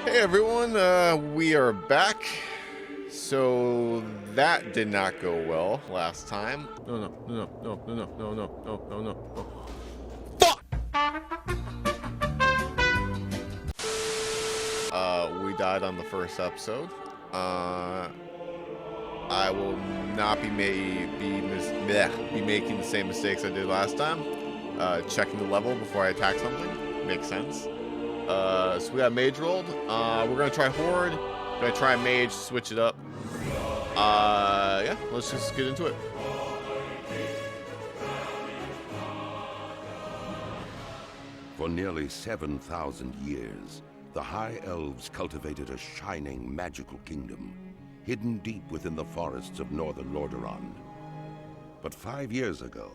Hey everyone, we are back. So that did not go well last time. No. Fuck! We died on the first episode. I will not be making the same mistakes I did last time. Checking the level before I attack something. Makes sense. So we got Mage rolled. We're gonna try Horde. Gonna try Mage, switch it up. Yeah, let's just get into it. For nearly 7,000 years, the High Elves cultivated a shining, magical kingdom, hidden deep within the forests of northern Lordaeron. But 5 years ago,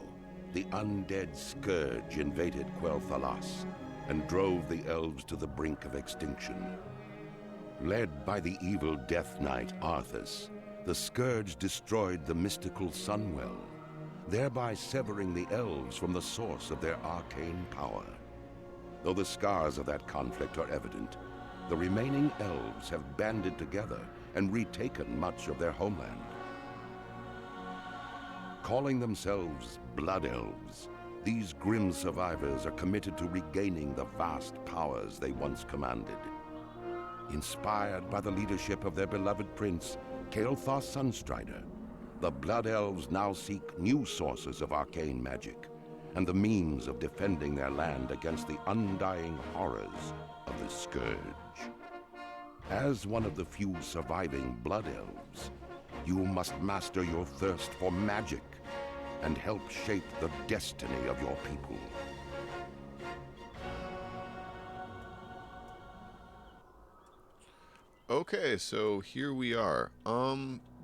the undead Scourge invaded Quel'Thalas and drove the elves to the brink of extinction. Led by the evil Death Knight Arthas, the Scourge destroyed the mystical Sunwell, thereby severing the elves from the source of their arcane power. Though the scars of that conflict are evident, the remaining elves have banded together and retaken much of their homeland. Calling themselves Blood Elves, these grim survivors are committed to regaining the vast powers they once commanded. Inspired by the leadership of their beloved prince, Kael'thas Sunstrider, the Blood Elves now seek new sources of arcane magic and the means of defending their land against the undying horrors of the Scourge. As one of the few surviving Blood Elves, you must master your thirst for magic and help shape the destiny of your people. Okay, so here we are.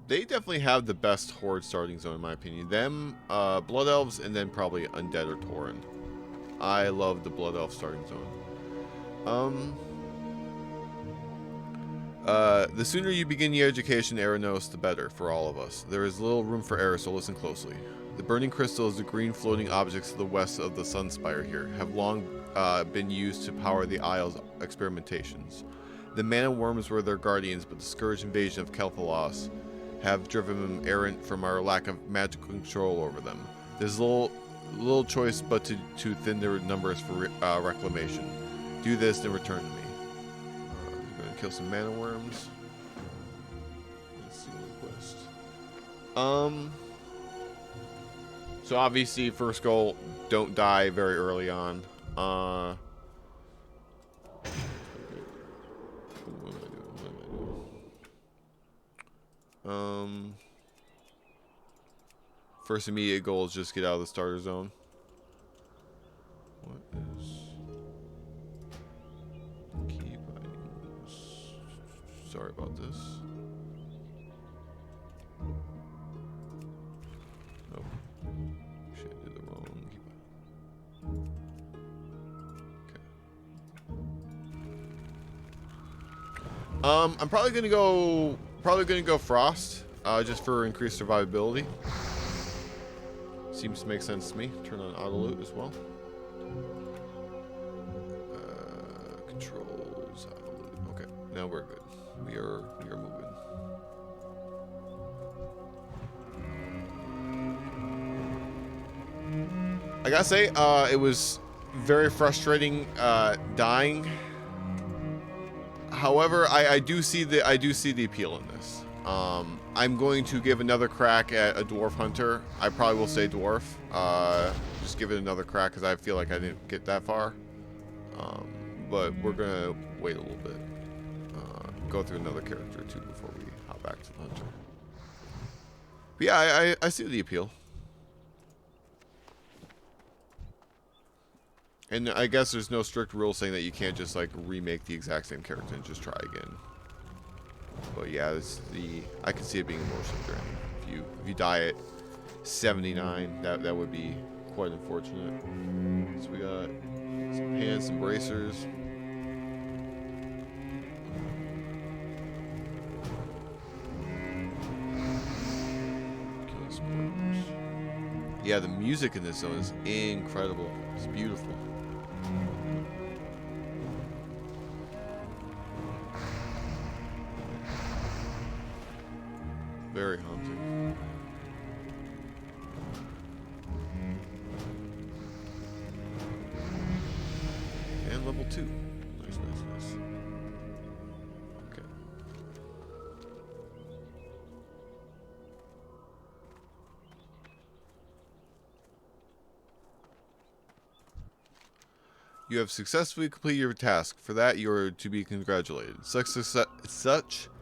They definitely have the best Horde starting zone in my opinion. Them, Blood Elves, and then probably Undead or Tauren. I love the Blood Elf starting zone. The sooner you begin your education, Eranos, the better for all of us. There is little room for error, so listen closely. The burning crystals, the green floating objects to the west of the Sunspire here, have long been used to power the Isle's experimentations. The mana worms were their guardians, but the Scourge invasion of Quel'Thalas have driven them errant from our lack of magical control over them. There's little choice but to thin their numbers for reclamation. Do this, then return to me. We're gonna kill some mana worms. Let's see what quest. So obviously, first goal, don't die very early on. What am I doing? First immediate goal is just get out of the starter zone. What is key bindings? Sorry about this. Oh, shit, I did the wrong key. Okay. I'm probably gonna go Frost, just for increased survivability. Seems to make sense to me. Turn on auto loot as well. Controls, auto loot. Okay, now we're good. We are moving. I gotta say, it was very frustrating dying. However, I do see the appeal in this. I'm going to give another crack at a dwarf hunter. I probably will say dwarf. Just give it another crack because I feel like I didn't get that far. But we're gonna wait a little bit. Go through another character or two before we hop back to the hunter. But yeah, I see the appeal. And I guess there's no strict rule saying that you can't just like remake the exact same character and just try again. But yeah, I can see it being emotionally draining. If you die at 79, that would be quite unfortunate. So we got some pants, some bracers. Killing some worms. Yeah, the music in this zone is incredible. It's beautiful. very haunting. And level 2. Nice, nice, nice. Okay. You have successfully completed your task. For that, you are to be congratulated. Such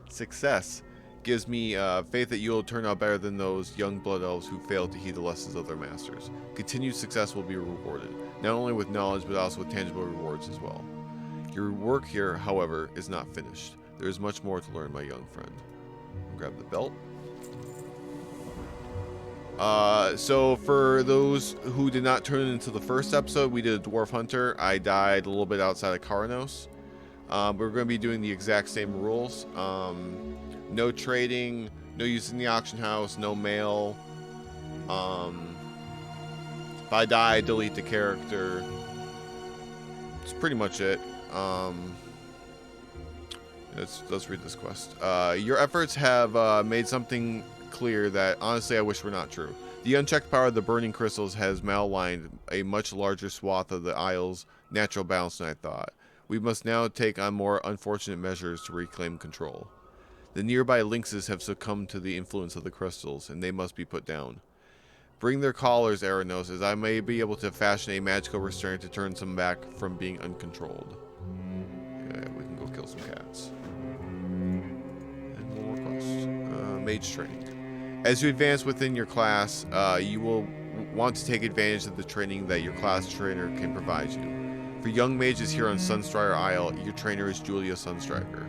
success gives me faith that you will turn out better than those young blood elves who failed to heed the lessons of their masters. Continued success will be rewarded, not only with knowledge, but also with tangible rewards as well. Your work here, however, is not finished. There is much more to learn, my young friend. Grab the belt. So for those who did not turn into the first episode, we did a Dwarf Hunter. I died a little bit outside of Karanos. We're going to be doing the exact same rules. No trading, no use in the auction house, no mail. If I die, delete the character. That's pretty much it. Let's read this quest. Your efforts have made something clear that honestly I wish were not true. The unchecked power of the burning crystals has malaligned a much larger swath of the Isle's natural balance than I thought. We must now take on more unfortunate measures to reclaim control. The nearby lynxes have succumbed to the influence of the crystals, and they must be put down. Bring their collars, Aranos, as I may be able to fashion a magical restraint to turn some back from being uncontrolled. Yeah, we can go kill some cats. And one more quest. Mage training. As you advance within your class, you will want to take advantage of the training that your class trainer can provide you. For young mages here on Sunstrider Isle, your trainer is Julia Sunstriker.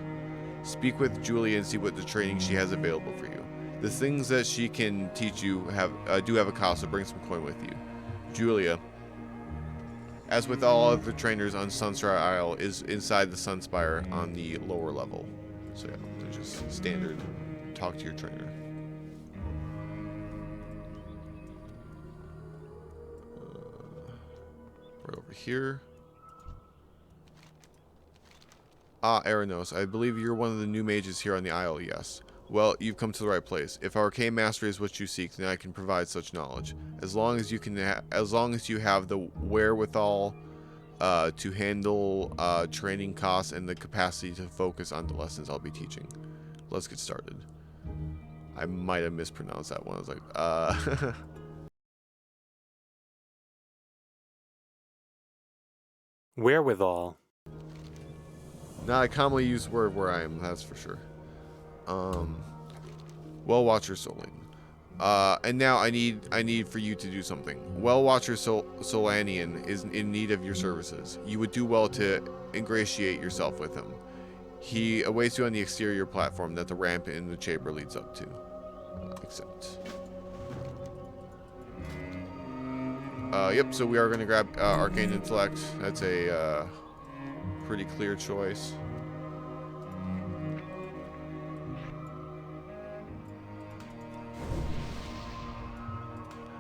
Speak with Julia and see what the training she has available for you. The things that she can teach you do have a cost, so bring some coin with you. Julia, as with all other trainers on Sunstrider Isle, is inside the Sunspire on the lower level. So yeah, they're just standard. Talk to your trainer. Right over here. Ah, Aranos, I believe you're one of the new mages here on the Isle, yes. Well, you've come to the right place. If arcane mastery is what you seek, then I can provide such knowledge. As long as you have the wherewithal to handle training costs and the capacity to focus on the lessons I'll be teaching. Let's get started. I might have mispronounced that one. I was like, Wherewithal. Not a commonly used word where I am, that's for sure. Well Watcher Soling. And now I need for you to do something. Well Watcher Solanian is in need of your services. You would do well to ingratiate yourself with him. He awaits you on the exterior platform that the ramp in the chamber leads up to. Accept. Yep, so we are going to grab Arcane Intellect. That's a pretty clear choice.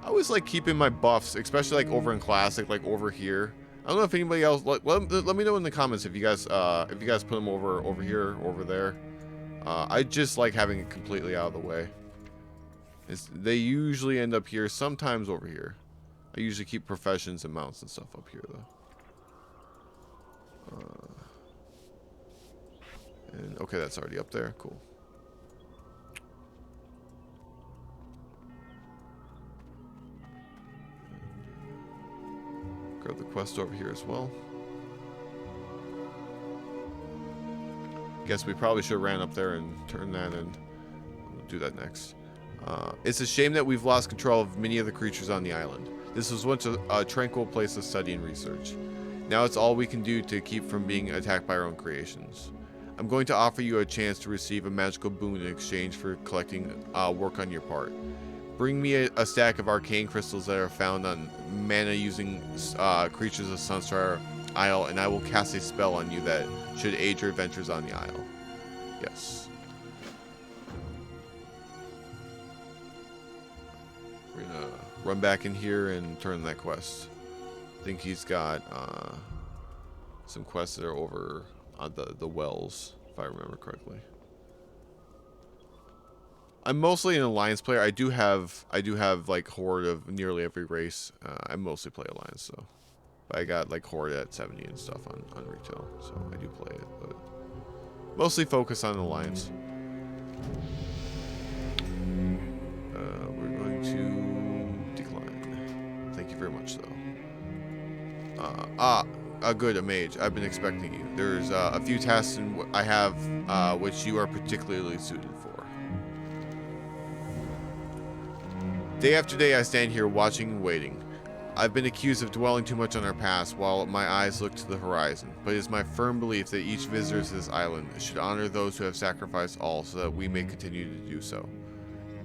I always like keeping my buffs, especially like over in Classic, like over here. I don't know if anybody else, let me know in the comments if you guys put them over here, over there. I just like having it completely out of the way. They usually end up here, sometimes over here. I usually keep professions and mounts and stuff up here though. And okay, that's already up there. Cool. Grab the quest over here as well. Guess we probably should have ran up there and turned that in. We'll do that next. It's a shame that we've lost control of many of the creatures on the island. This was once a tranquil place of study and research. Now it's all we can do to keep from being attacked by our own creations. I'm going to offer you a chance to receive a magical boon in exchange for collecting work on your part. Bring me a stack of arcane crystals that are found on mana-using creatures of Sunstrider Isle, and I will cast a spell on you that should aid your adventures on the Isle. Yes. We're gonna run back in here and turn that quest. I think he's got some quests that are over on the wells, if I remember correctly. I'm mostly an alliance player. I do have like horde of nearly every race. I mostly play alliance though. But I got like horde at 70 and stuff on retail, so I do play it, but mostly focus on alliance. We're going to decline. Thank you very much though. Good, a mage. I've been expecting you. There's a few tasks I have which you are particularly suited for. Day after day I stand here watching and waiting. I've been accused of dwelling too much on our past while my eyes look to the horizon, but it is my firm belief that each visitor to this island should honor those who have sacrificed all so that we may continue to do so.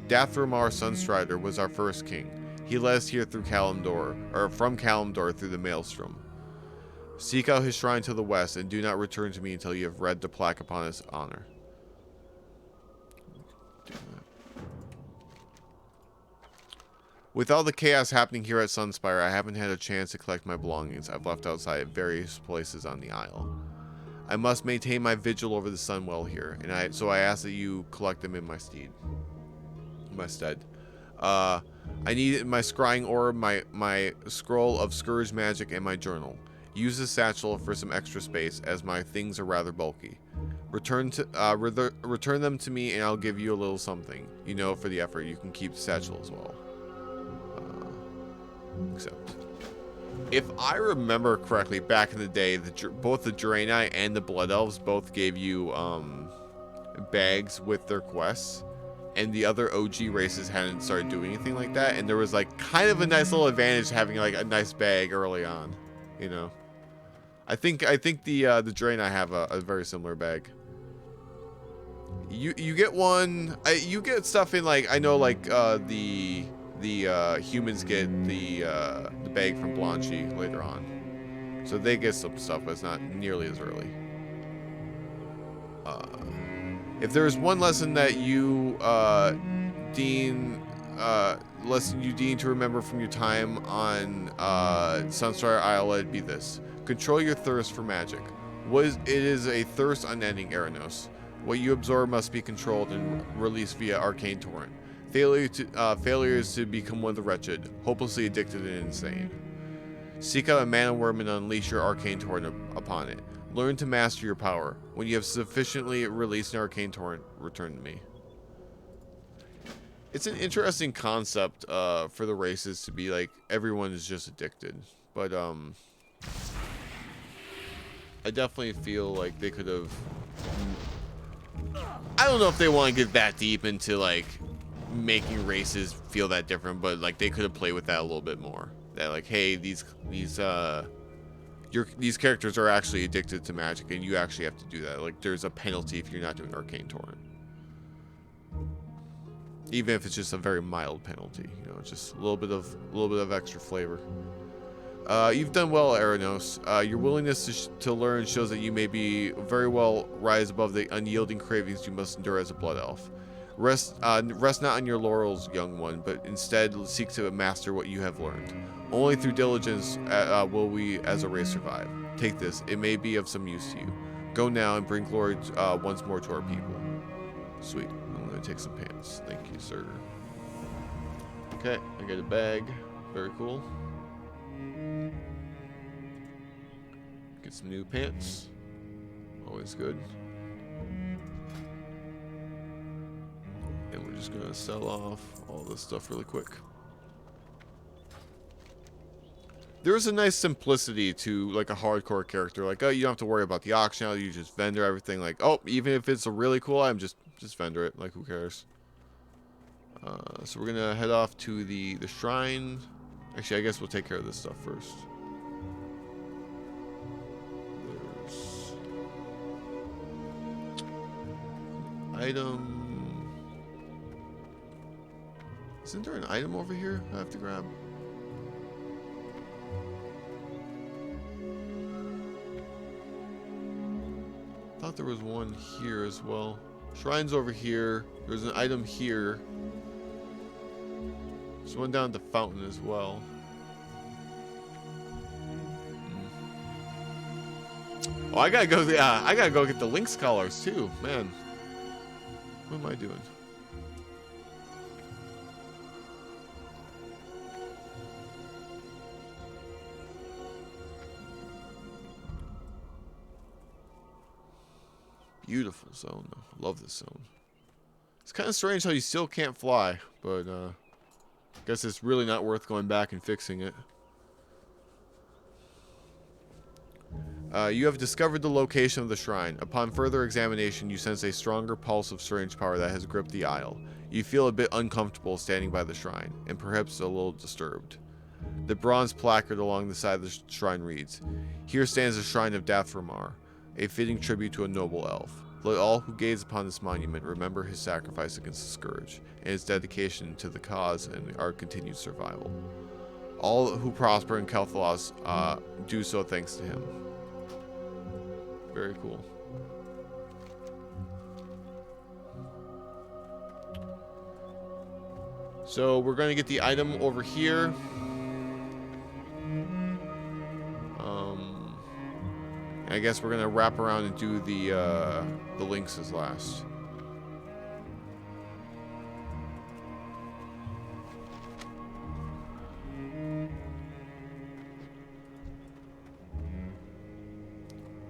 Dathramar Sunstrider was our first king. He led us here through Kalimdor, or from Kalimdor through the Maelstrom. Seek out his shrine to the west and do not return to me until you have read the plaque upon his honor. With all the chaos happening here at Sunspire, I haven't had a chance to collect my belongings I've left outside at various places on the Isle. I must maintain my vigil over the Sunwell here, and so I ask that you collect them in my stead. I need my scrying orb, my scroll of Scourge magic, and my journal. Use the satchel for some extra space, as my things are rather bulky. Return them to me, and I'll give you a little something. You know, for the effort, you can keep the satchel as well. Accept. If I remember correctly, back in the day, both the Draenei and the Blood Elves both gave you bags with their quests, and the other OG races hadn't started doing anything like that, and there was like kind of a nice little advantage having like a nice bag early on, you know. I think the Draenei have a very similar bag. You get one. You get stuff in like, I know like the humans get the bag from Blanchy later on, so they get some stuff, but it's not nearly as early. If there's one lesson that you deem to remember from your time on Sunstar Isle, it'd be this: control your thirst for magic. It is a thirst unending, Eranos. What you absorb must be controlled and released via arcane torrent. Failure is to become one of the wretched, hopelessly addicted and insane. Seek out a mana worm and unleash your arcane torrent upon it. Learn to master your power. When you have sufficiently released an arcane torrent, return to me. It's an interesting concept for the races to be like everyone is just addicted, but I definitely feel like they could have. I don't know if they want to get that deep into like making races feel that different, but like they could have played with that a little bit more. That like, hey, these characters are actually addicted to magic, and you actually have to do that. Like, there's a penalty if you're not doing arcane torrent, even if it's just a very mild penalty. You know, just a little bit of extra flavor. You've done well, Eranos. Your willingness to learn shows that you may be very well rise above the unyielding cravings you must endure as a blood elf. Rest not on your laurels, young one, but instead seek to master what you have learned. Only through diligence will we as a race survive. Take this, it may be of some use to you. Go now and bring glory once more to our people. Sweet, I'm going to take some pants. Thank you, sir. Okay, I get a bag. Very cool. Get some new pants. Always good. And we're just going to sell off all this stuff really quick. There's a nice simplicity to like a hardcore character. Like, oh, you don't have to worry about the auction house. You just vendor everything. Like, oh, even if it's a really cool item, just vendor it. Like, who cares? So we're gonna head off to the shrine. Actually, I guess we'll take care of this stuff first. There's item. Isn't there an item over here I have to grab? I thought there was one here as well. Shrine's over here. There's an item here. There's one down at the fountain as well. Oh, I gotta go. I gotta go get the lynx collars too, man. What am I doing? Beautiful zone, though. Love this zone. It's kind of strange how you still can't fly, but I guess it's really not worth going back and fixing it. You have discovered the location of the shrine. Upon further examination, you sense a stronger pulse of strange power that has gripped the isle. You feel a bit uncomfortable standing by the shrine, and perhaps a little disturbed. The bronze placard along the side of the shrine reads, "Here stands the shrine of Dathramar, a fitting tribute to a noble elf. Let all who gaze upon this monument remember his sacrifice against the scourge, and his dedication to the cause and our continued survival. All who prosper in Kel'Thalas do so thanks to him." Very cool. So we're going to get the item over here. I guess we're going to wrap around and do the lynxes last.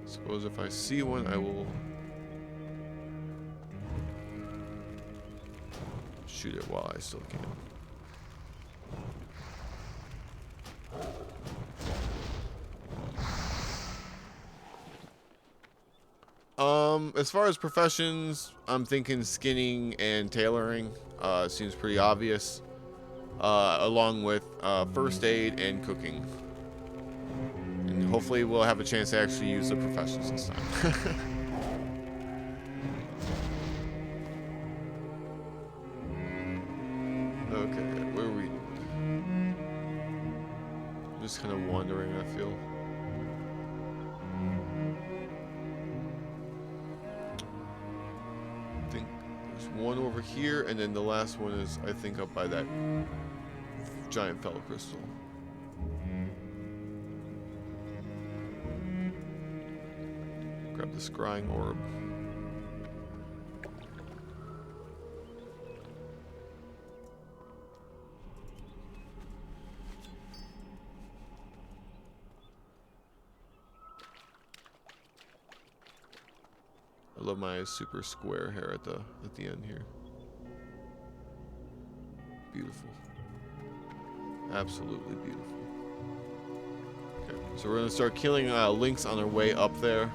Suppose if I see one, I will shoot it while I still can. As far as professions, I'm thinking skinning and tailoring. Seems pretty obvious. Along with first aid and cooking. And hopefully we'll have a chance to actually use the professions this time. Okay, where are we? Just kind of wandering, I feel. I think there's one over here, and then the last one is, I think, up by that giant fellow crystal. Grab the scrying orb. I love my super square hair at the end here. Beautiful. Absolutely beautiful. Okay, so we're gonna start killing lynx on our way up there.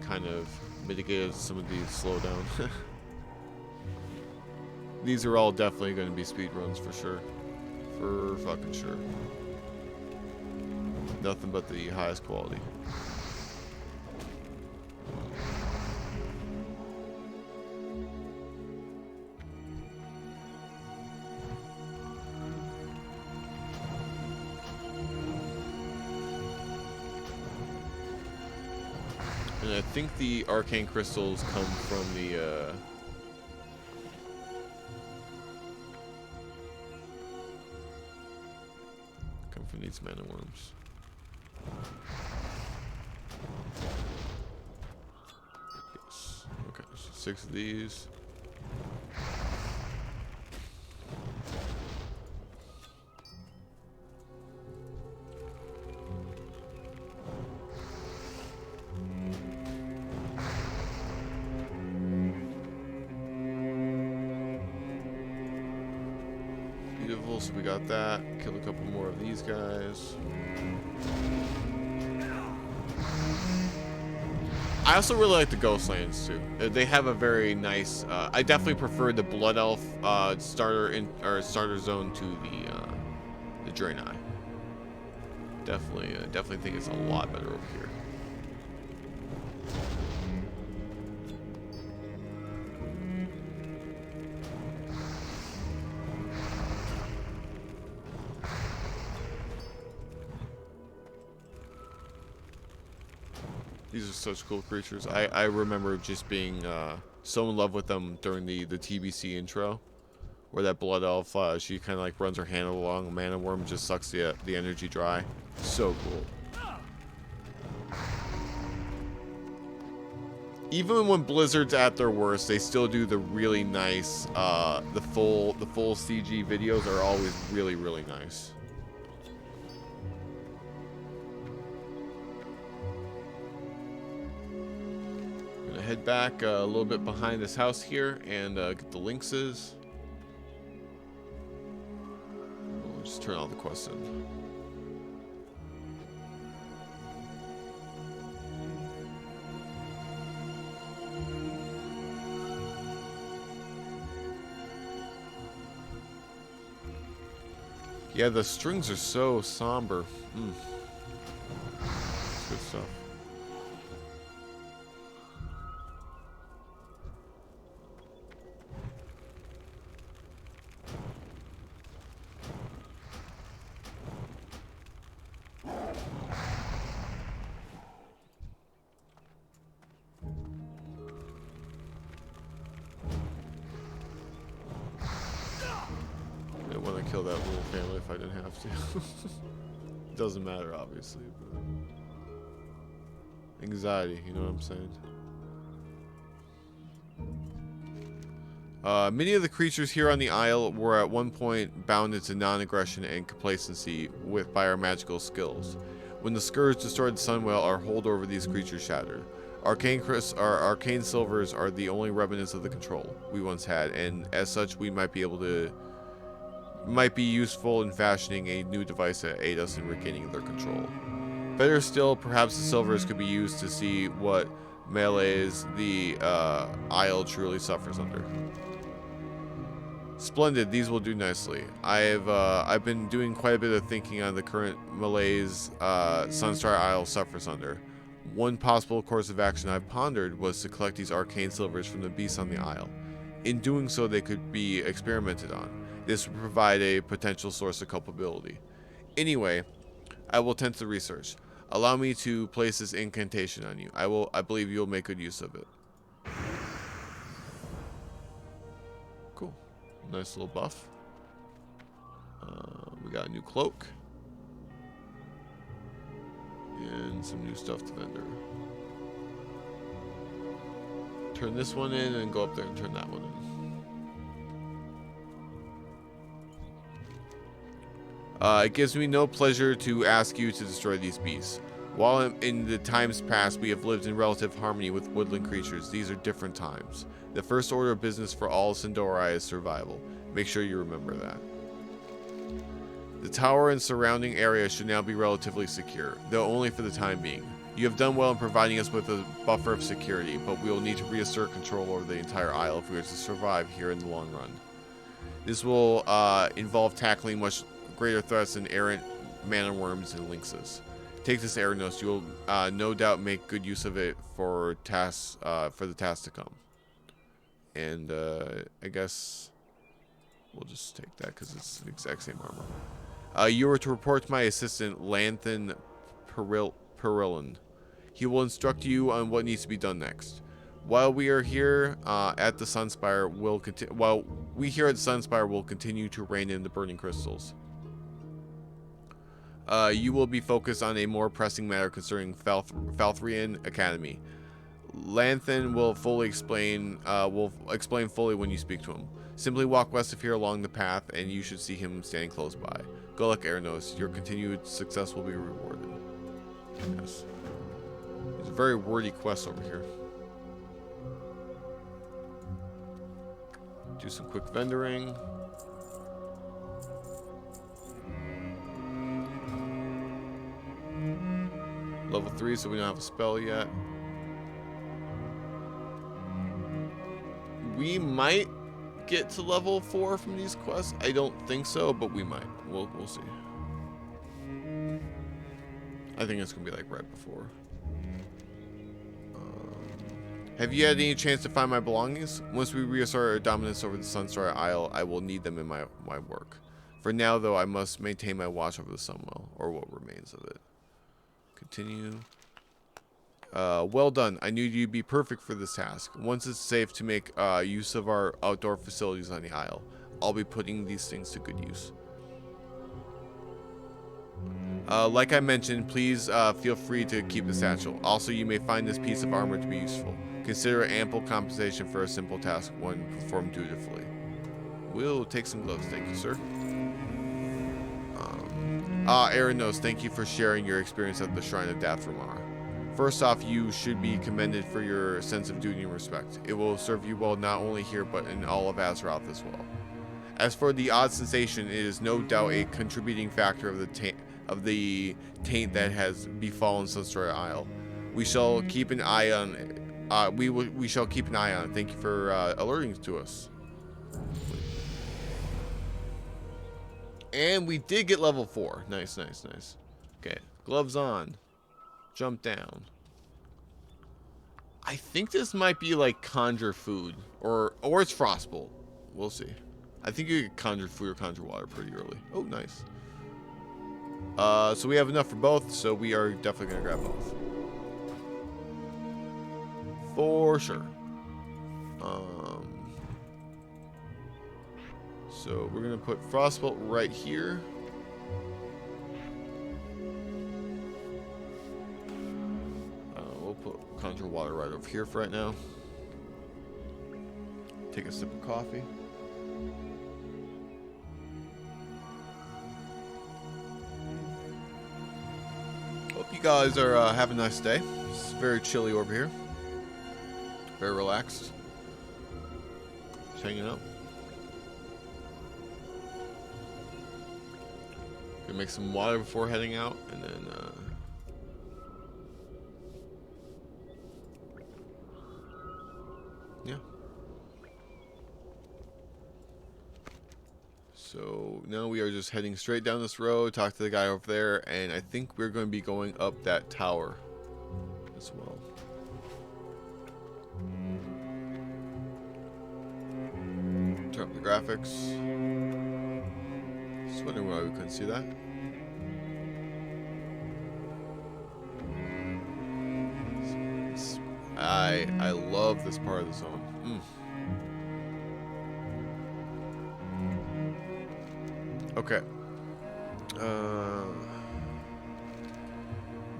Kind of mitigated some of these slowdown. These are all definitely going to be speed runs for sure. For fucking sure. Nothing but the highest quality. And I think the arcane crystals come from the these mana worms. Yes. Okay, so 6 of these. Beautiful, so we got that. Kill a couple more of these guys. I also really like the Ghostlands too. They have a very nice. I definitely prefer the Blood Elf starter zone to the Draenei. Definitely think it's a lot better over here. These are such cool creatures. I remember just being so in love with them during the TBC intro, where that Blood Elf, she kind of like runs her hand along a mana worm, just sucks the energy dry. So cool. Even when Blizzard's at their worst, they still do the really nice, the full CG videos are always really, really nice. head back a little bit behind this house here and get the lynxes. We'll just turn all the quests in. Yeah, the strings are so somber. Good stuff. I didn't want to kill that little family if I didn't have to. It doesn't matter, obviously, but anxiety, you know what I'm saying? Many of the creatures here on the Isle were at one point bounded to non-aggression and complacency by our magical skills. When the Scourge destroyed the Sunwell, our hold over these creatures shattered. Our arcane silvers are the only remnants of the control we once had, and as such, we might be useful in fashioning a new device to aid us in regaining their control. Better still, perhaps the silvers could be used to see what melees the Isle truly suffers under. Splendid, these will do nicely. I've been doing quite a bit of thinking on the current malaise Sunstar Isle suffers under. One possible course of action I've pondered was to collect these arcane silvers from the beasts on the Isle. In doing so, they could be experimented on. This would provide a potential source of culpability. Anyway, I will attempt the research. Allow me to place this incantation on you. I believe you'll make good use of it. Cool. Nice little buff. We got a new cloak. And some new stuff to vendor. Turn this one in and go up there and turn that one in. It gives me no pleasure to ask you to destroy these beasts. While in the times past we have lived in relative harmony with woodland creatures, these are different times. The first order of business for all Sindorai is survival. Make sure you remember that. The tower and surrounding area should now be relatively secure, though only for the time being. You have done well in providing us with a buffer of security, but we will need to reassert control over the entire Isle if we are to survive here in the long run. This will involve tackling much greater threats than errant mana worms and lynxes. Take this Eranos. You will no doubt make good use of it for tasks for the tasks to come. And I guess we'll just take that because it's the exact same armor. You are to report to my assistant, Lanthan Perillan. He will instruct you on what needs to be done next. While we are here at the Sunspire, will continue to rein in the burning crystals. You will be focused on a more pressing matter concerning Falthrian Academy. Lanthan will explain fully when you speak to him. Simply walk west of here along the path, and you should see him standing close by. Good luck, Eranos. Your continued success will be rewarded. Yes. It's a very wordy quest over here. Do some quick vendoring. Level 3, so we don't have a spell yet. We might get to level 4 from these quests. I don't think so, but we might. We'll see. I think it's gonna be like right before. Have you had any chance to find my belongings? Once we reassert our dominance over the Sunstar Isle, I will need them in my work. For now, though, I must maintain my watch over the Sunwell, or what remains of it. Continue. Well done. I knew you'd be perfect for this task. Once it's safe to make use of our outdoor facilities on the Isle, I'll be putting these things to good use. Like I mentioned, please feel free to keep the satchel. Also, you may find this piece of armor to be useful. Consider it ample compensation for a simple task when performed dutifully. We'll take some gloves, thank you, sir. Eranos, thank you for sharing your experience at the Shrine of Dathramar. First off, you should be commended for your sense of duty and respect. It will serve you well not only here, but in all of Azeroth as well. As for the odd sensation, it is no doubt a contributing factor of the taint that has befallen Sunstrider Isle. We shall keep an eye on we shall keep an eye on it. Thank you for alerting to us. And we did get level 4. Nice, nice, nice. Okay, gloves on. Jump down. I think this might be like conjure food, or it's frostbolt. We'll see. I think you get conjure food or conjure water pretty early. Oh, nice. So we have enough for both, so we are definitely gonna grab both. For sure. So we're gonna put frostbolt right here. We'll put conjure water right over here for right now. Take a sip of coffee. Hope you guys are having a nice day. It's very chilly over here. Very relaxed. Just hanging out. Gonna make some water before heading out, and then yeah. So now we are just heading straight down this road, talk to the guy over there, and I think we're going to be going up that tower as well. Turn up the graphics. Just wondering why we couldn't see that. I love this part of the zone. Okay.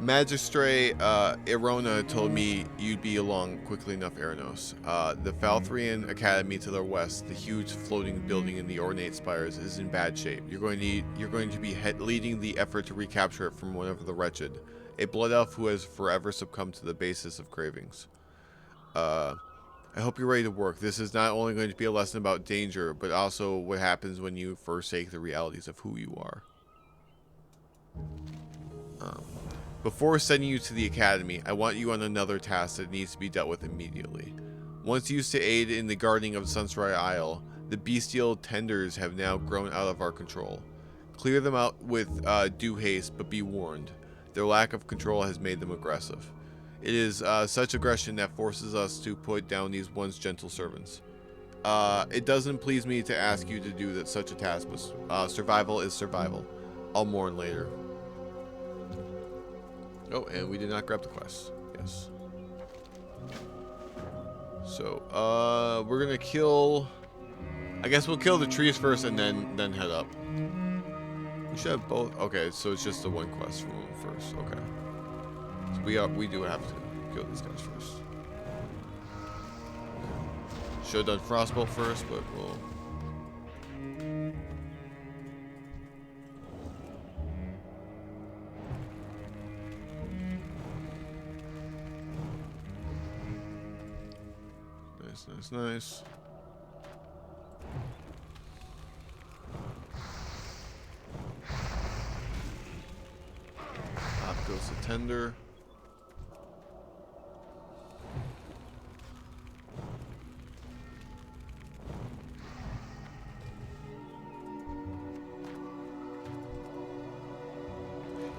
Magistrate Irona told me you'd be along quickly enough, Aranos. The Falthrian Academy to the west, the huge floating building in the ornate spires, is in bad shape. You're going to be leading the effort to recapture it from one of the wretched, a blood elf who has forever succumbed to the basis of cravings. I hope you're ready to work. This is not only going to be a lesson about danger, but also what happens when you forsake the realities of who you are. Before sending you to the academy, I want you on another task that needs to be dealt with immediately. Once used to aid in the guarding of Sunstrider Isle, the bestial tenders have now grown out of our control. Clear them out with due haste, but be warned. Their lack of control has made them aggressive. It is such aggression that forces us to put down these once gentle servants. It doesn't please me to ask you to do such a task, but survival is survival. I'll mourn later. Oh, and we did not grab the quest. Yes. So, we're gonna kill... I guess we'll kill the trees first and then head up. We should have both. Okay, so it's just the one quest from them first. Okay. So we do have to kill these guys first. Should have done Frostbolt first, but we'll... Nice, nice, nice. Up goes the tender.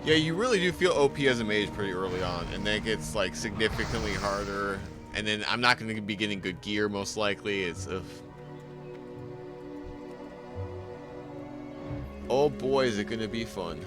Yeah, you really do feel OP as a mage pretty early on, and then it gets like significantly harder. And then I'm not going to be getting good gear most likely. It's oh boy, is it going to be fun.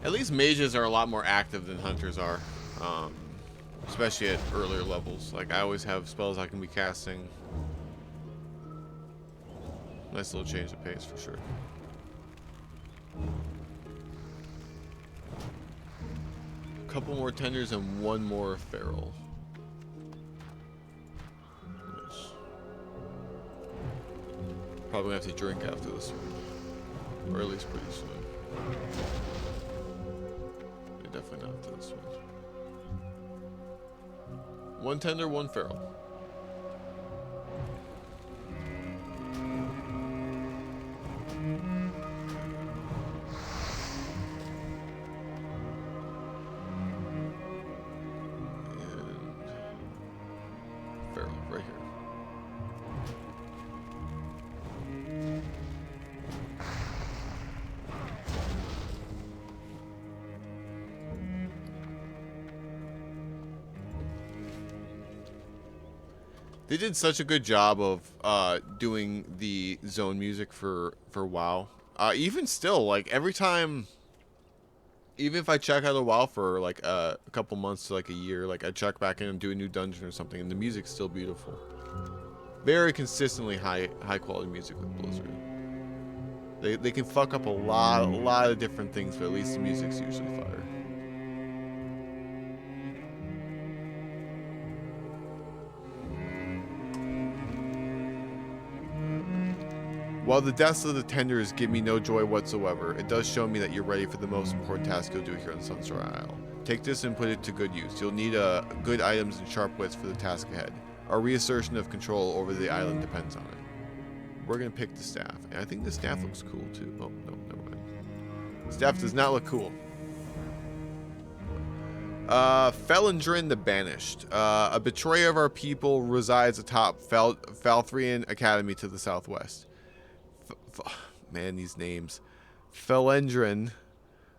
At least mages are a lot more active than hunters are. Especially at earlier levels. Like, I always have spells I can be casting. Nice little change of pace for sure. A couple more tenders and one more feral. Nice. Probably gonna have to drink after this one. Or at least pretty soon. Yeah, definitely not after this one. One tender, one feral. Feral, right here. They did such a good job of doing the zone music for WoW. Even still, like every time, even if I check out of WoW for like a couple months to like a year, like I check back in and do a new dungeon or something, and the music's still beautiful. Very consistently high quality music with Blizzard. They can fuck up a lot of different things, but at least the music's usually fire. While the deaths of the tenders give me no joy whatsoever, it does show me that you're ready for the most important task you'll do here on Sunstar Isle. Take this and put it to good use. You'll need good items and sharp wits for the task ahead. Our reassertion of control over the island depends on it. We're going to pick the staff, and I think the staff looks cool too. Oh, no, never mind. Staff does not look cool. Felindrin the Banished. A betrayer of our people resides atop Falthrian Academy to the southwest. Man, these names. Felindrin.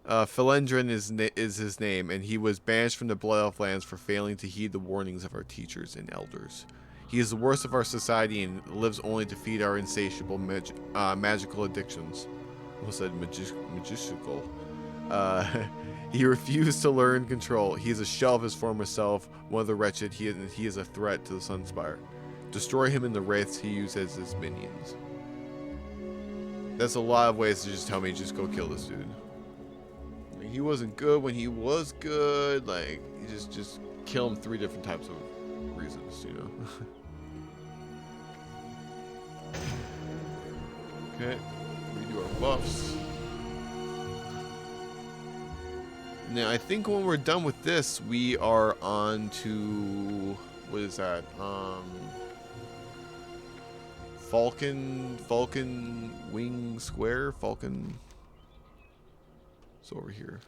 Felindrin is his name, and he was banished from the Blood Elf lands for failing to heed the warnings of our teachers and elders. He is the worst of our society and lives only to feed our insatiable magical addictions. Almost said magical. He refused to learn control. He is a shell of his former self, one of the wretched. He is a threat to the Sunspire. Destroy him and the wraiths he used as his minions. That's a lot of ways to just tell me just go kill this dude. Like, he wasn't good when he was good. Like, you just kill him 3 different types of reasons, you know. Okay, redo our buffs. Now I think when we're done with this, we are on to what is that? Falcon Wing Square? Falcon. It's over here.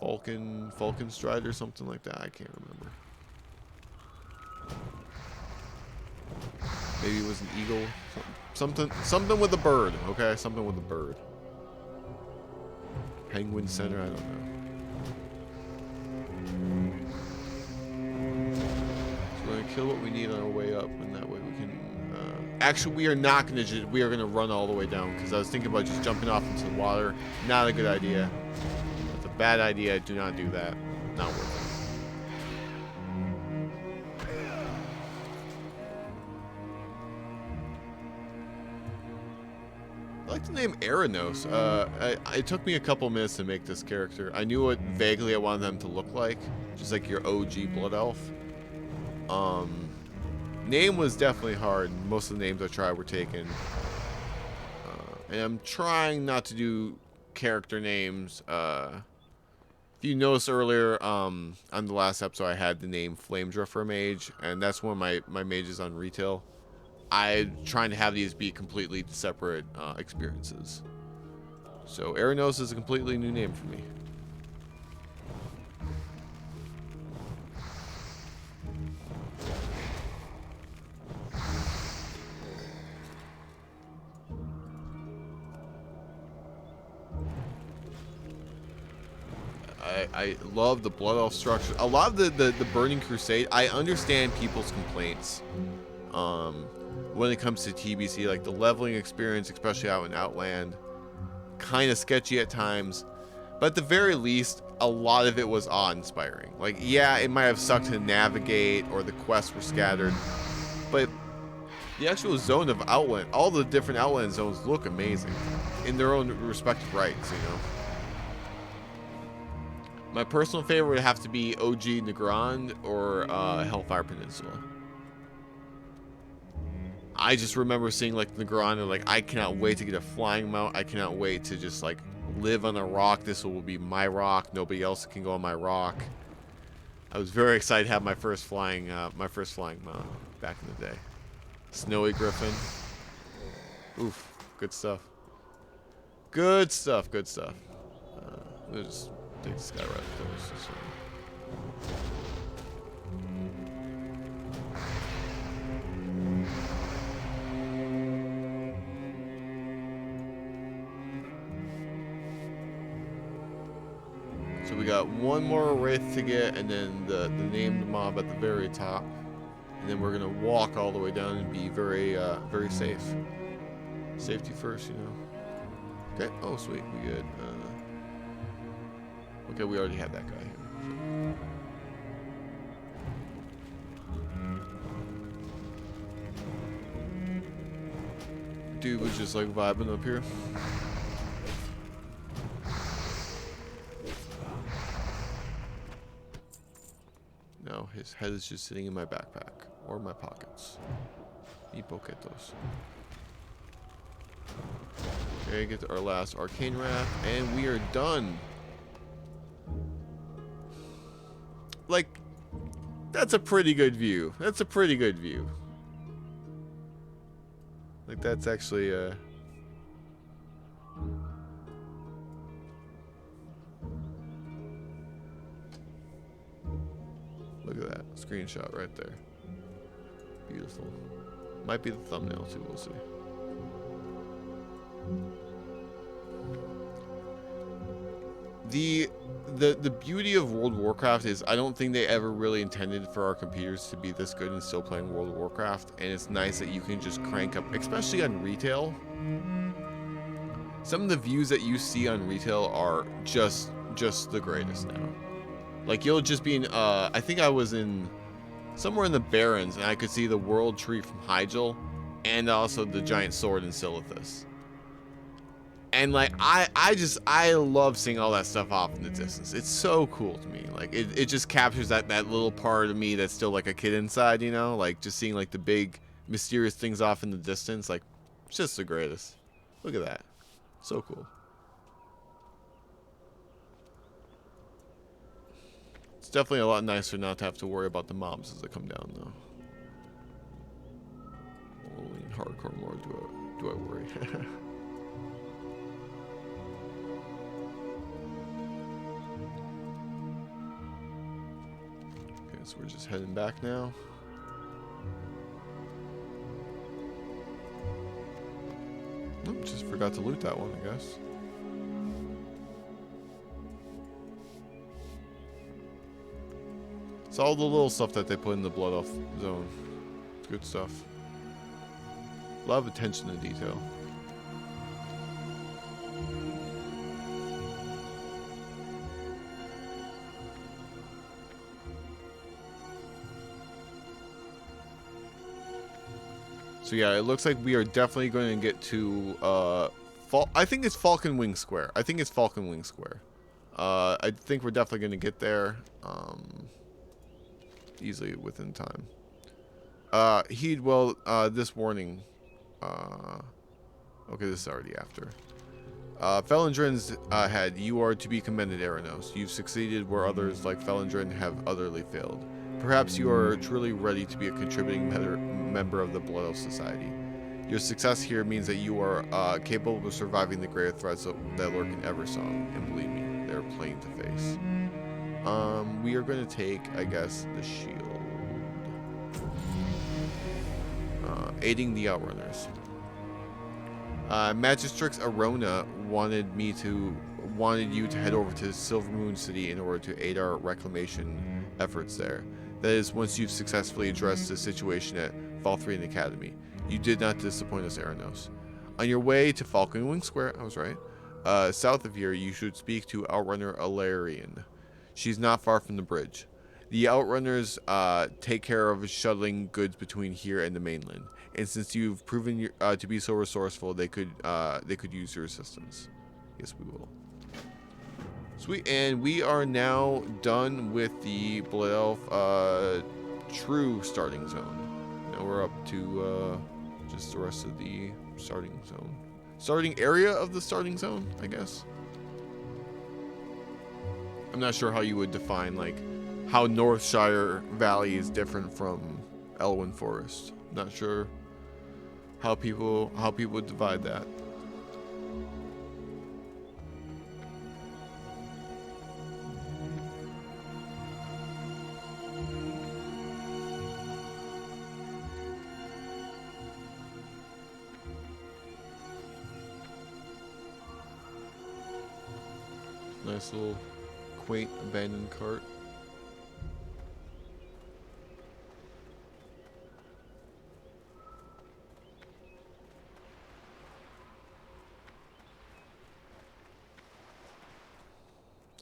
Falcon Stride or something like that. I can't remember. Maybe it was an eagle. Something with a bird. Okay, something with a bird. Penguin Center. I don't know. So we're gonna kill what we need on our way up, and that way we can. Actually, we are not gonna. We are gonna run all the way down because I was thinking about just jumping off into the water. Not a good idea. That's a bad idea. Do not do that. Not worth it. I like the name Aranos. It took me a couple minutes to make this character. I knew what vaguely I wanted them to look like, just like your OG Blood Elf. Name was definitely hard. Most of the names I tried were taken. And I'm trying not to do character names. If you noticed earlier, on the last episode, I had the name Flamedra for a mage, and that's one of my mages on retail. I'm trying to have these be completely separate experiences. So Aranos is a completely new name for me. I love the Blood Elf structure. A lot of the Burning Crusade, I understand people's complaints. When it comes to TBC, like the leveling experience, especially out in Outland, kind of sketchy at times, but at the very least, a lot of it was awe-inspiring. Like, yeah, it might have sucked to navigate, or the quests were scattered, but the actual zone of Outland, all the different Outland zones look amazing in their own respective rights, you know. My personal favorite would have to be OG Nagrand or Hellfire Peninsula. I just remember seeing like Nagrand and like, I cannot wait to get a flying mount. I cannot wait to just like live on a rock. This will be my rock. Nobody else can go on my rock. I was very excited to have my first flying mount back in the day. Snowy Griffin. Oof, good stuff. Good stuff, good stuff. We'll just take this guy right close. So we got one more wraith to get, and then the named mob at the very top. And then we're gonna walk all the way down and be very very safe. Safety first, you know. Okay. Oh, sweet. We good. Okay, we already had that guy here. Dude was just like vibing up here. No, his head is just sitting in my backpack or my pockets. Y poquetos. Okay, get to our last arcane wrath, and we are done. Like, that's a pretty good view. That's a pretty good view. Like, that's actually look at that screenshot right there. Beautiful. Might be the thumbnail too, we'll see. The beauty of World of Warcraft is I don't think they ever really intended for our computers to be this good and still playing World of Warcraft, and it's nice that you can just crank up, especially on retail. Some of the views that you see on retail are just the greatest now. Like, you'll just be in I think I was in somewhere in the Barrens, and I could see the World Tree from Hyjal and also the giant sword in Silithus. And like, I love seeing all that stuff off in the distance. It's so cool to me. Like, it just captures that little part of me that's still like a kid inside, you know? Like, just seeing like the big mysterious things off in the distance. Like, it's just the greatest. Look at that. So cool. It's definitely a lot nicer not to have to worry about the mobs as they come down, though. Only in hardcore mode do I worry. So we're just heading back now. Oh, just forgot to loot that one, I guess. It's all the little stuff that they put in the blood off zone. It's good stuff. A lot of attention to detail. So yeah, it looks like we are definitely going to get to I think it's Falcon Wing Square. I think we're definitely going to get there easily within time. This warning. Okay, this is already after. Felindren's had, you are to be commended, Eranos. You've succeeded where others like Felindren have utterly failed. Perhaps you are truly ready to be a contributing member of the Blood Elf Society. Your success here means that you are capable of surviving the greater threats that lurk in Eversong, and believe me, they're plain to face. We are going to take, I guess, the shield. Aiding the Outrunners. Magistrix Arona wanted you to head over to Silvermoon City in order to aid our reclamation efforts there. That is, once you've successfully addressed the situation at Falthrian Academy. You did not disappoint us, Eranos. On your way to Falcon Wing Square, I was right, South of here, you should speak to Outrunner Alarian. She's not far from the bridge. The Outrunners take care of shuttling goods between here and the mainland. And since you've proven to be so resourceful, they could use your assistance. Yes, we will. Sweet, and we are now done with the Blood Elf true starting zone. Now we're up to just the rest of the starting zone. Starting area of the starting zone, I guess. I'm not sure how you would define, like, how Northshire Valley is different from Elwyn Forest. Not sure how people would divide that. Nice little quaint abandoned cart.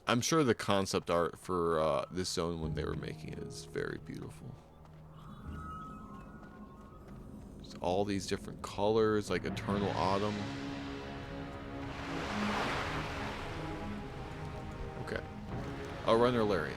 I'm sure the concept art for this zone when they were making it is very beautiful. Just all these different colors, like eternal autumn. Okay. Outrunner Larian.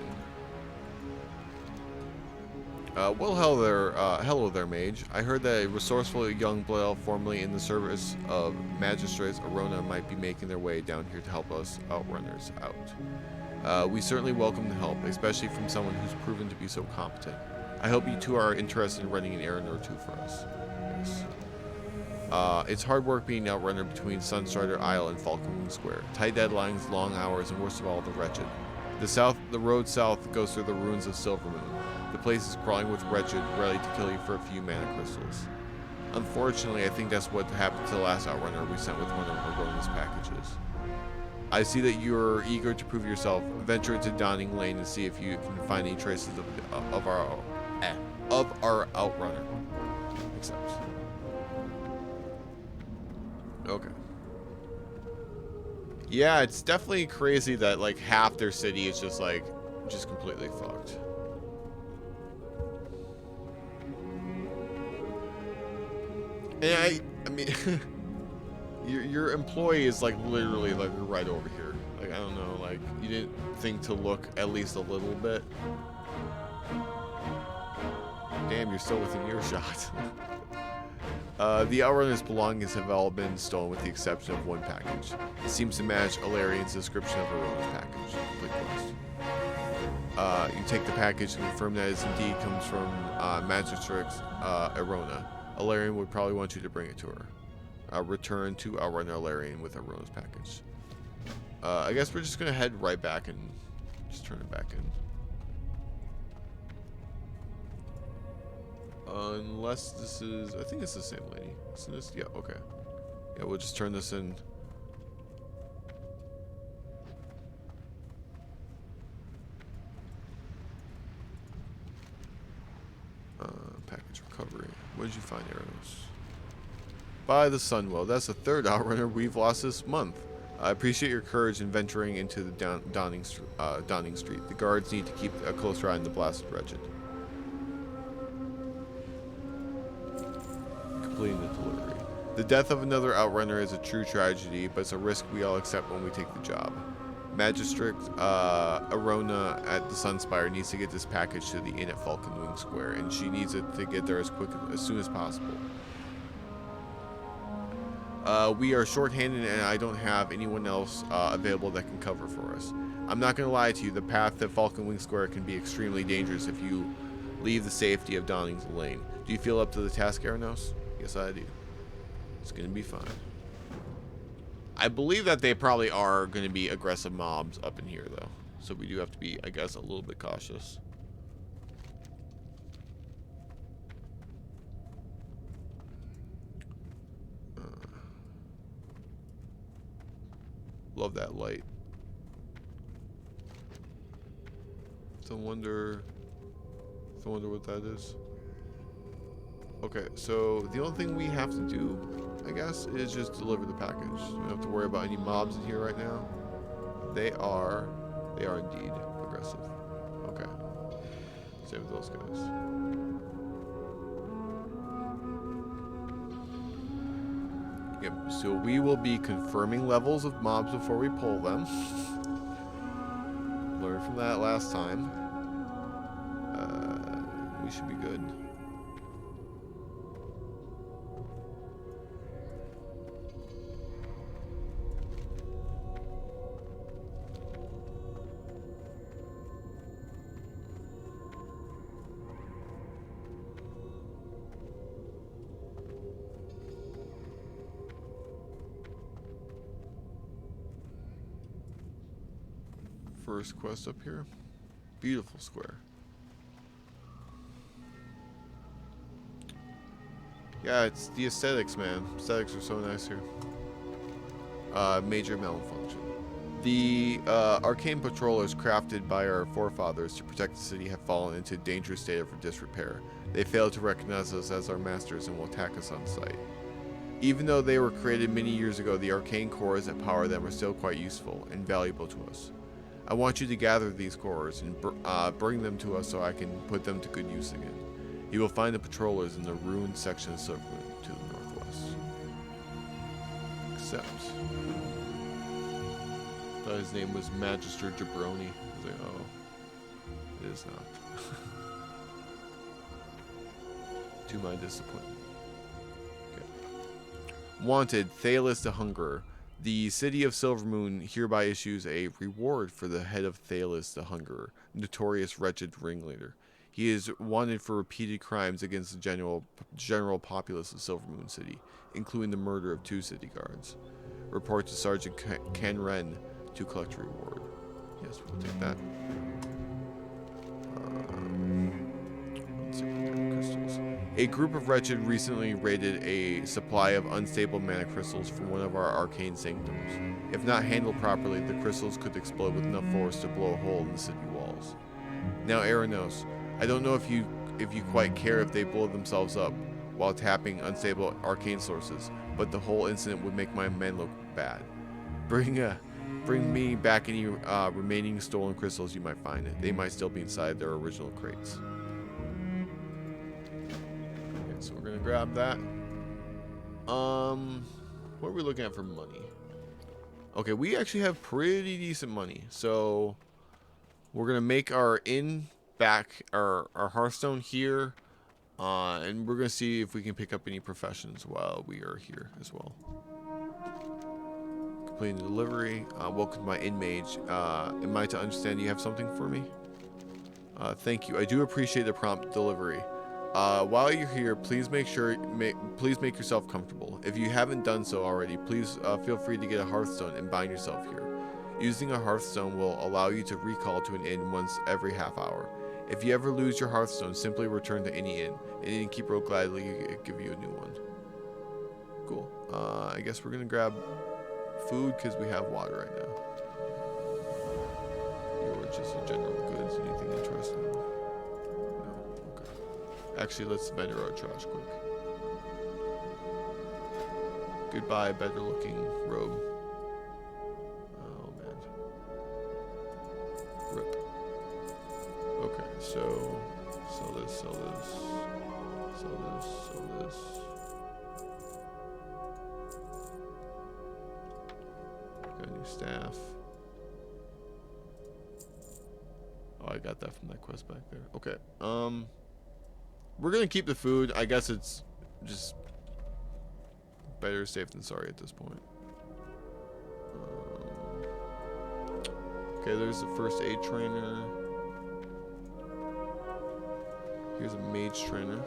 Well, hello there, Mage. I heard that a resourceful young blood elf formerly in the service of Magistrates Arona might be making their way down here to help us Outrunners out. We certainly welcome the help, especially from someone who's proven to be so competent. I hope you two are interested in running an errand or two for us. Yes. It's hard work being Outrunner between Sunstrider Isle and Falconwing Square. Tight deadlines, long hours, and worst of all, the wretched. The road south goes through the ruins of Silvermoon. The place is crawling with wretched, ready to kill you for a few mana crystals. Unfortunately, I think that's what happened to the last Outrunner we sent with one of Arona's packages. I see that you're eager to prove yourself. Venture into Donning Lane and see if you can find any traces of our Outrunner. Except. Okay. Yeah, it's definitely crazy that like half their city is just like completely fucked. And I mean, your employee is like literally like right over here. Like I don't know, like you didn't think to look at least a little bit. Damn, you're still within earshot. The Outrunner's belongings have all been stolen with the exception of one package. It seems to match Alarian's description of Arona's package. You take the package and confirm that it indeed comes from Magistrix Arona. Alarian would probably want you to bring it to her. Return to Outrunner Alarian with Arona's package. I guess we're just going to head right back and just turn it back in. Unless this is... I think it's the same lady. Isn't this? Yeah, okay. Yeah, we'll just turn this in. Package recovery. What did you find, Aranos? By the Sunwell. That's the third Outrunner we've lost this month. I appreciate your courage in venturing into the Donning Street. The guards need to keep a closer eye on the blasted wretched. Completing the delivery. The death of another Outrunner is a true tragedy, but it's a risk we all accept when we take the job. Magistrate Arona at the Sunspire needs to get this package to the inn at Falconwing Square, and she needs it to get there as soon as possible. We are short-handed, and I don't have anyone else available that can cover for us. I'm not going to lie to you, the path to Falconwing Square can be extremely dangerous if you leave the safety of Donning's Lane. Do you feel up to the task, Aranos? Yes, I do. It's going to be fine. I believe that they probably are going to be aggressive mobs up in here, though. So we do have to be, I guess, a little bit cautious. Love that light. So wonder what that is. Okay, so the only thing we have to do I guess, is just deliver the package. You don't have to worry about any mobs in here right now. They are indeed aggressive. Okay. Same with those guys. Yep, so we will be confirming levels of mobs before we pull them. Learned from that last time. We should be good. First quest up here. Beautiful square. Yeah, it's the aesthetics, man. Aesthetics are so nice here. Major malfunction. The arcane patrollers crafted by our forefathers to protect the city have fallen into a dangerous state of disrepair. They fail to recognize us as our masters and will attack us on sight. Even though they were created many years ago, the arcane cores that power them are still quite useful and valuable to us. I want you to gather these cores and bring them to us so I can put them to good use again. You will find the patrollers in the ruined section of Silvermoon to the northwest. Except, I thought his name was Magister Jabroni. I was like, oh, it is not. To my disappointment. Okay. Wanted, Thalis the Hungerer. The city of Silvermoon hereby issues a reward for the head of Thalis the Hungerer, notorious wretched ringleader. He is wanted for repeated crimes against the general populace of Silvermoon City, including the murder of 2 city guards. Report to Sergeant Ken Wren to collect a reward. Yes, we'll take that. Crystals. A group of wretched recently raided a supply of unstable mana crystals from one of our arcane sanctums. If not handled properly, the crystals could explode with enough force to blow a hole in the city walls. Now, Aranos, I don't know if you quite care if they blow themselves up while tapping unstable arcane sources, but the whole incident would make my men look bad. Bring me back any remaining stolen crystals you might find. They might still be inside their original crates. Okay, so we're gonna grab that. What are we looking at for money? Okay, we actually have pretty decent money, so we're gonna make our our Hearthstone here, and we're gonna see if we can pick up any professions while we are here as well. Completing the delivery. Welcome to my Mage. Am I to understand you have something for me? Thank you. I do appreciate the prompt delivery. While you're here, please make yourself comfortable. If you haven't done so already, please feel free to get a Hearthstone and bind yourself here. Using a Hearthstone will allow you to recall to an inn once every half hour. If you ever lose your Hearthstone, simply return to any inn. An innkeeper will gladly give you a new one. Cool. I guess we're gonna grab food because we have water right now. Or just a general goods. Anything interesting? No. Okay. Actually, let's vendor our trash quick. Goodbye, better looking robe. Oh man. Rip. Okay, so sell this, sell this, sell this, sell this. Got a new staff. Oh, I got that from that quest back there. Okay. We're gonna keep the food. I guess it's just better safe than sorry at this point. Okay, there's the first aid trainer. Here's a mage trainer.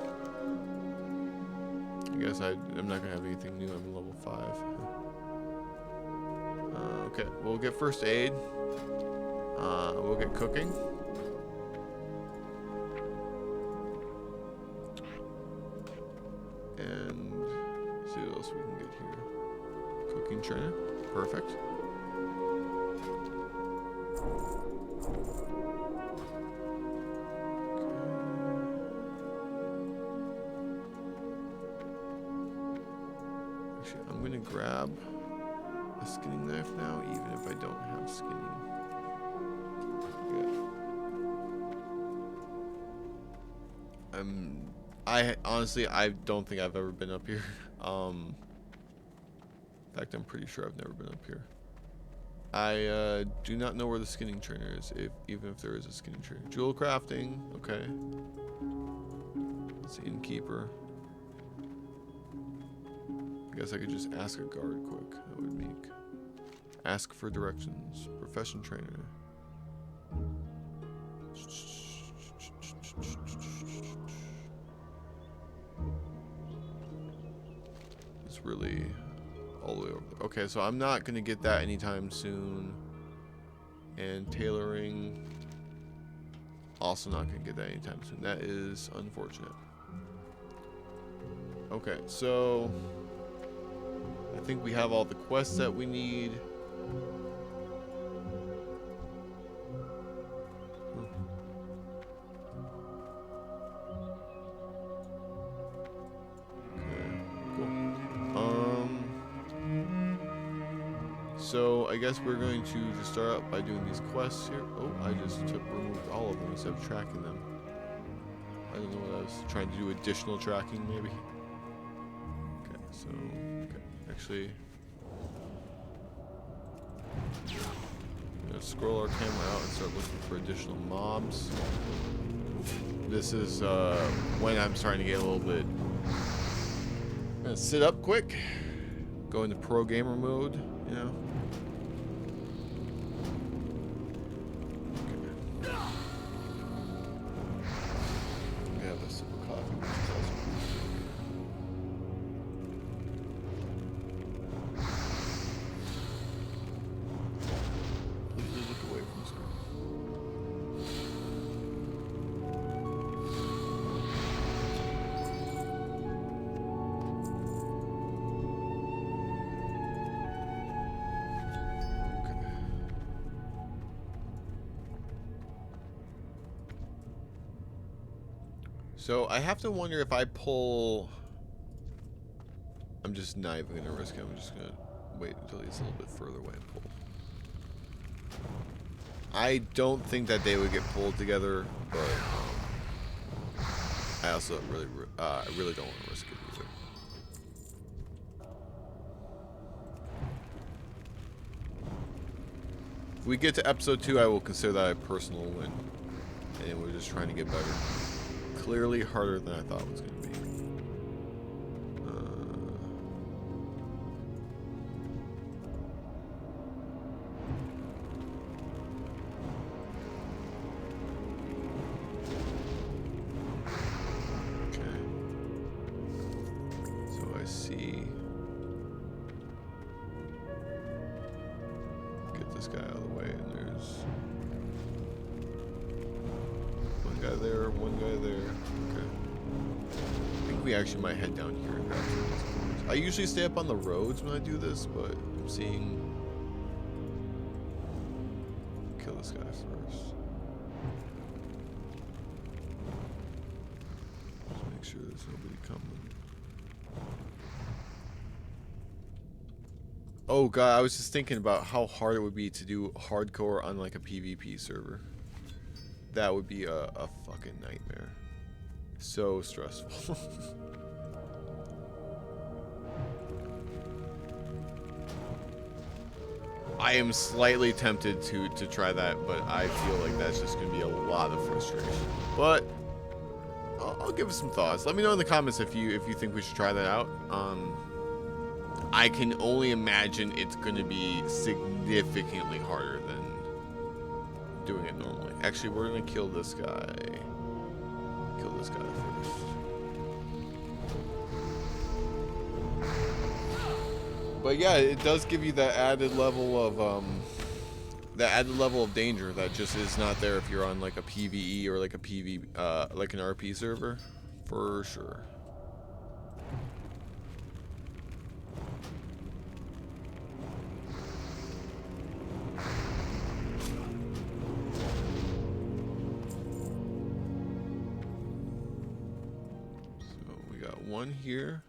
I guess I'm not gonna have anything new. I'm level 5. Okay, we'll get first aid. We'll get cooking. And see what else we can get here. Cooking trainer. Perfect. Actually, I'm gonna grab a skinning knife now, even if I don't have skinning. Yeah. I honestly, I don't think I've ever been up here. In fact, I'm pretty sure I've never been up here. I do not know where the skinning trainer is, even if there is a skinning trainer. Jewel crafting, okay. It's the innkeeper. I guess I could just ask a guard quick. That would make. Ask for directions. Profession trainer. It's really all the way over there. Okay, so I'm not gonna get that anytime soon. And tailoring, also not gonna get that anytime soon. That is unfortunate. Okay, so I think we have all the quests that we need. So I guess we're going to just start out by doing these quests here. Oh, I just removed all of them instead of tracking them. I don't know what I was trying to do, additional tracking maybe. Okay, so actually, let's scroll our camera out and start looking for additional mobs. This is when I'm starting to get a little bit. I'm gonna sit up quick, go into pro gamer mode, you know. So I have to wonder if I pull. I'm just not even gonna risk it. I'm just gonna wait until he's a little bit further away and pull. I don't think that they would get pulled together, but I also really don't want to risk it either. If we get to episode 2, I will consider that a personal win, and we're just trying to get better. Clearly harder than I thought it was going to be. Okay. So I see. Get this guy out of the way, and there's one guy there, one guy there. Okay. I think we actually might head down here and grab some of these cores. I usually stay up on the roads when I do this, but I'm seeing. Kill this guy first. Just make sure there's nobody coming. Oh god, I was just thinking about how hard it would be to do hardcore on like a PvP server. That would be a fucking nightmare. So stressful. I am slightly tempted to try that, but I feel like that's just going to be a lot of frustration. But I'll give it some thoughts. Let me know in the comments if you think we should try that out. I can only imagine it's going to be significantly harder than doing it normally. Actually, we're going to kill this guy. Kill this guy first. But yeah, it does give you that added level of danger that just is not there if you're on like a PvE or like a like an RP server, for sure. So we got one here.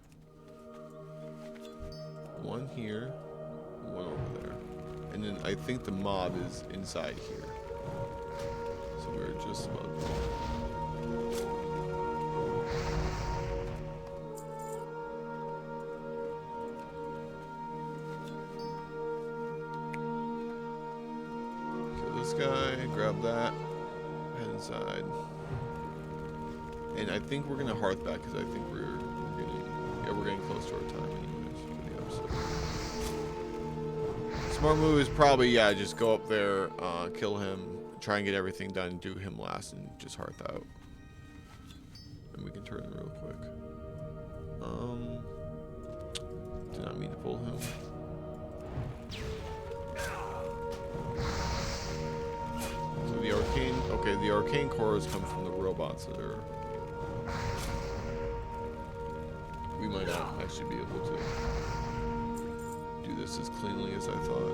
One here, one over there. And then I think the mob is inside here. So we're just about kill this guy, grab that, head inside. And I think we're gonna hearth back because I think we're getting close to our time anyways for the episode. Smart move is probably, yeah, just go up there, kill him, try and get everything done, do him last, and just hearth out. And we can turn real quick. Did not mean to pull him. So the arcane, okay, the arcane cores come from the robots that are. We might not actually be able to do this as cleanly as I thought.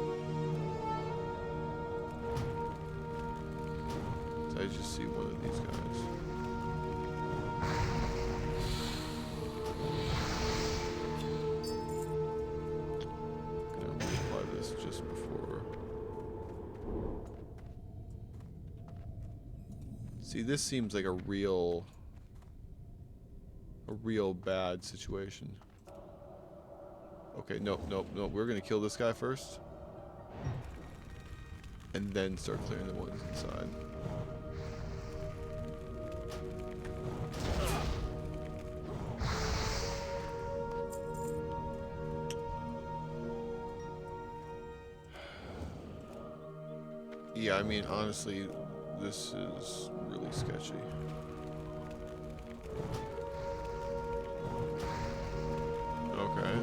So I just see one of these guys. Gonna apply this just before. See, this seems like a real bad situation. Okay, nope. We're gonna kill this guy first. And then start clearing the ones inside. Yeah, I mean, honestly, this is really sketchy. Okay.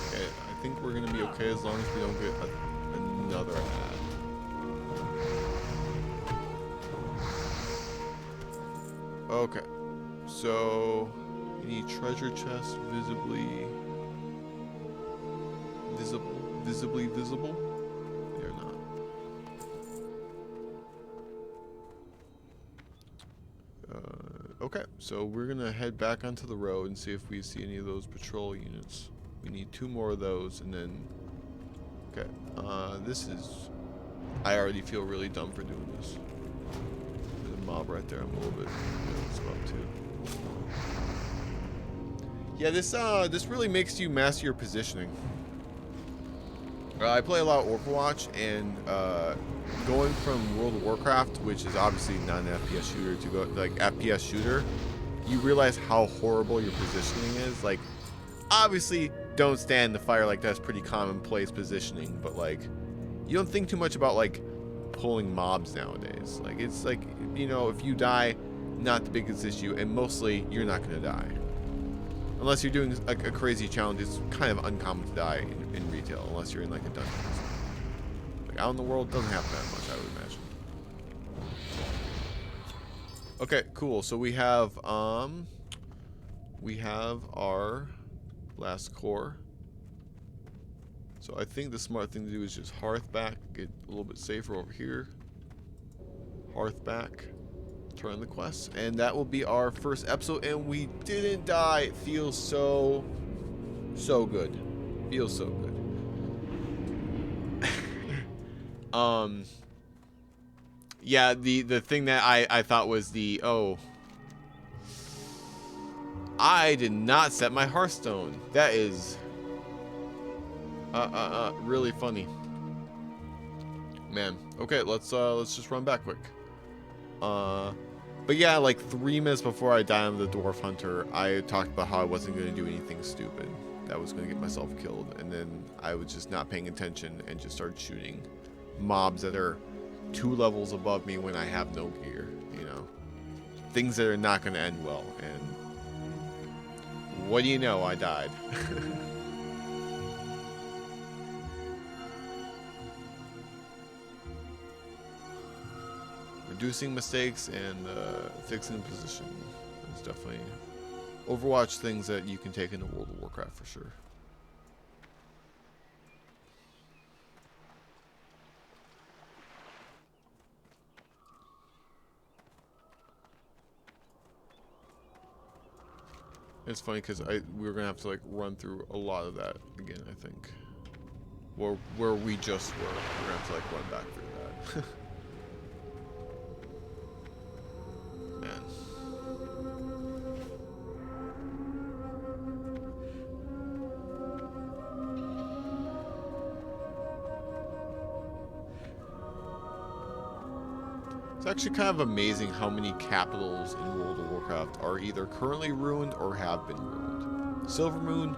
Okay, I think we're gonna be okay as long as we don't get another ad. Okay, so you need treasure chest visibly visible. They're not. Okay, so we're gonna head back onto the road and see if we see any of those patrol units. We need 2 more of those, and then. Okay, this is. I already feel really dumb for doing this. There's a mob right there. I'm a little bit nervous about too. Yeah, this really makes you master your positioning. I play a lot of Overwatch, and going from World of Warcraft, which is obviously not an FPS shooter, to go like FPS shooter, you realize how horrible your positioning is. Like, obviously, don't stand the fire, like that's pretty commonplace positioning, but like, you don't think too much about like pulling mobs nowadays. Like, it's like, you know, if you die, not the biggest issue, and mostly you're not gonna die. Unless you're doing like a crazy challenge, it's kind of uncommon to die in retail, unless you're in like a dungeon. Like out in the world, doesn't happen that much, I would imagine. Okay, cool. So we have our last core. So I think the smart thing to do is just hearth back, get a little bit safer over here. Hearth back. Turn the quest, and that will be our first episode, and we didn't die. It feels so good. Feels so good. Yeah, the thing that I thought was I did not set my Hearthstone. That is really funny, man. Okay, let's just run back quick. But yeah, like 3 minutes before I died on the Dwarf Hunter, I talked about how I wasn't going to do anything stupid. That was going to get myself killed. And then I was just not paying attention and just started shooting mobs that are 2 levels above me when I have no gear, you know. Things that are not going to end well. And what do you know? I died. Reducing mistakes and fixing position is definitely Overwatch things that you can take into World of Warcraft for sure. It's funny because we're gonna have to like run through a lot of that again. I think. Where we just were, we're gonna have to like run back through that. Man. It's actually kind of amazing how many capitals in World of Warcraft are either currently ruined or have been ruined. Silvermoon,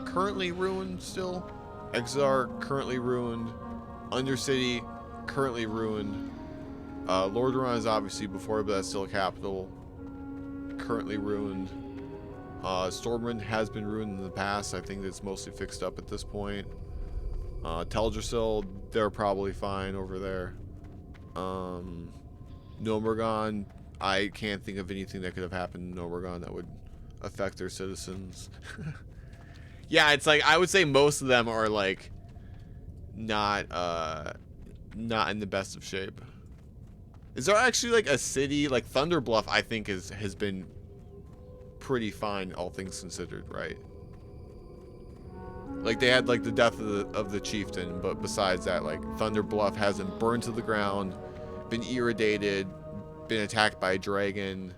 currently ruined still. Exar, currently ruined. Undercity, currently ruined. Lordaeron is obviously before, but that's still a capital. Currently ruined. Stormwind has been ruined in the past. I think it's mostly fixed up at this point. Teldrassil, they're probably fine over there. Nomergon, I can't think of anything that could have happened in Nomergon that would affect their citizens. Yeah, it's like I would say most of them are like not in the best of shape. Is there actually like a city like Thunderbluff? I think has been pretty fine, all things considered, right? Like they had like the death of the chieftain, but besides that, like Thunderbluff hasn't burned to the ground, been irradiated, been attacked by a dragon,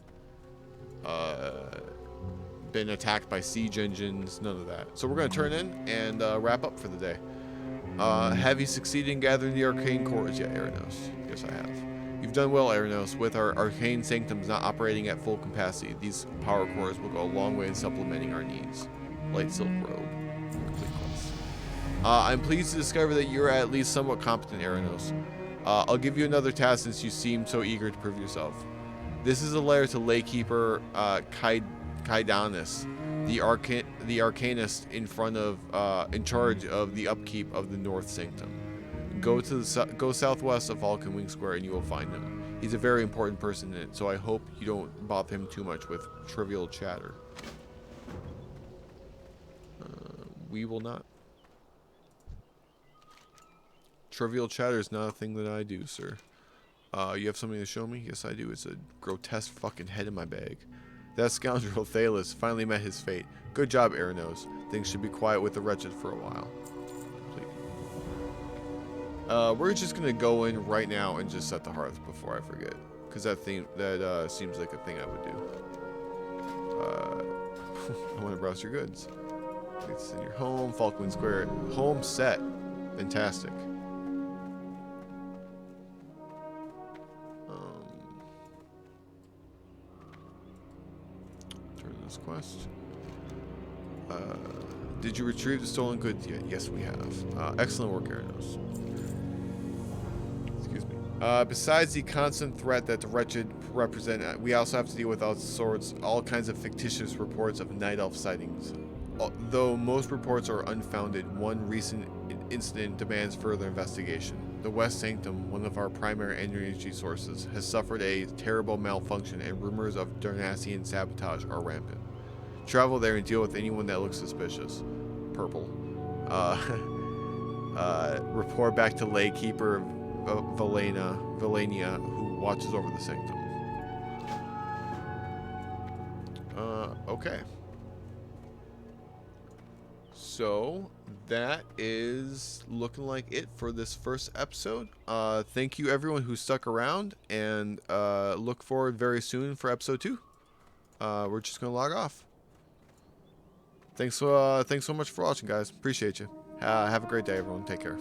been attacked by siege engines, none of that. So we're gonna turn in and wrap up for the day. Have you succeeded in gathering the arcane cores? Yeah, Eranos. Yes, I have. You've done well, Eranos. With our arcane sanctums not operating at full capacity, these power cores will go a long way in supplementing our needs. Light silk robe. Complete quest. I'm pleased to discover that you're at least somewhat competent, Eranos. I'll give you another task since you seem so eager to prove yourself. This is a letter to Laykeeper Kaidanis, the arcanist in charge of the upkeep of the North Sanctum. Go southwest of Falconwing Square and you will find him. He's a very important person in it, so I hope you don't bother him too much with trivial chatter. We will not. Trivial chatter is not a thing that I do, sir. You have something to show me? Yes, I do. It's a grotesque fucking head in my bag. That scoundrel Thalos finally met his fate. Good job, Eranos. Things should be quiet with the wretched for a while. Complete. We're just gonna go in right now and just set the hearth before I forget, because that seems like a thing I would do. I want to browse your goods. It's in your home, Falkwind Square. Home set. Fantastic. Turn this quest. Did you retrieve the stolen goods yet? Yes, we have. Excellent work, Eranos. Excuse me. Besides the constant threat that the wretched represent, we also have to deal with all kinds of fictitious reports of night elf sightings. Though most reports are unfounded, one recent incident demands further investigation. The West Sanctum, one of our primary energy sources, has suffered a terrible malfunction and rumors of Darnassian sabotage are rampant. Travel there and deal with anyone that looks suspicious. Purple. Report back to Laykeeper Valenia, who watches over the sanctum. Okay. So that is looking like it for this first episode. Thank you everyone who stuck around, and look forward very soon for episode 2. We're just gonna log off. Thanks so much for watching, guys. Appreciate you. Have a great day, everyone. Take care.